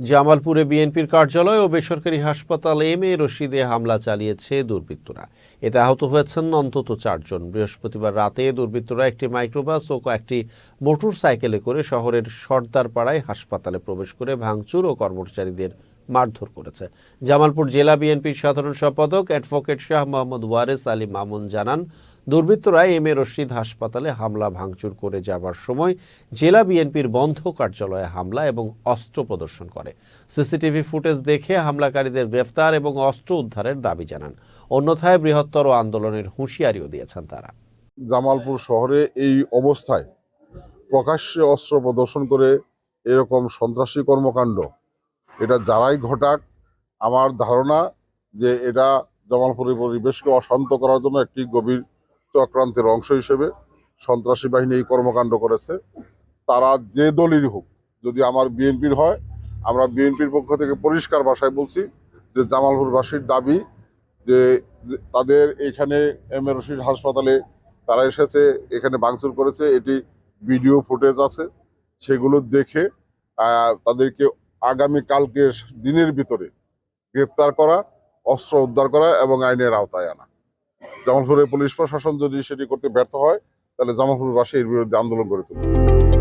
জামালপুরে বিএনপির কার্যালয় ও বেসরকারি হাসপাতাল এম.এ রশিদে হামলা চালিয়েছে দুর্বৃত্তরা। এতে আহত হয়েছেন অন্তত 4 জন। বৃহস্পতিবার রাতে দুর্বৃত্তরা একটি মাইক্রোবাস ও কয়েকটি মোটর সাইকেলে করে শহরের সর্দারপাড়ায় হাসপাতালে প্রবেশ করে ভাঙচুর ও কর্মচারীদের মারধর করেছে। জামালপুর জেলা বিএনপির সাধারণ সম্পাদক অ্যাডভোকেট শাহ মোহাম্মদ ওয়ারেস আলী মামুন জানান, দুর্বৃত্তরা এম.এ রশিদ হাসপাতালে হামলা ভাঙচুর করে যাবার সময় জেলা বিএনপির বন্ধ কার্যালয়ে হামলা এবং অস্ত্র প্রদর্শন করে। সিসিটিভি ফুটেজ দেখে হামলাকারীদের গ্রেফতার এবং অস্ত্র উদ্ধারের দাবি জানান। অন্যথায় বৃহত্তর আন্দোলনের হুঁশিয়ারিও দিয়েছেন তারা। জামালপুর শহরে এই অবস্থায় প্রকাশ্যে অস্ত্র প্রদর্শন করে এরকম সন্ত্রাসী কর্মকাণ্ড, এটা যারাই ঘটাক, আমার ধারণা যে এটা জামালপুরের পরিবেশকে অশান্ত করার জন্য একটি গভীর চক্রান্তের অংশ হিসেবে সন্ত্রাসী বাহিনী এই কর্মকাণ্ড করেছে। তারা যে দলেরই হোক, যদি আমার বিএনপির হয়, আমরা বিএনপির পক্ষ থেকে পরিষ্কার ভাষায় বলছি যে জামালপুরবাসীর দাবি যে তাদের এখানে এম.এ রশিদ হাসপাতালে তারা এসেছে, এখানে ভাঙচুর করেছে, এটি ভিডিও ফুটেজ আছে, সেগুলো দেখে তাদেরকে আগামী কালকে দিনের ভিতরে গ্রেপ্তার করা, অস্ত্র উদ্ধার করা এবং আইনের আওতায় আনা। জামালপুরের পুলিশ প্রশাসন যদি সেটি করতে ব্যর্থ হয়, তাহলে জামালপুরবাসী এর বিরুদ্ধে আন্দোলন গড়ে তুলবে।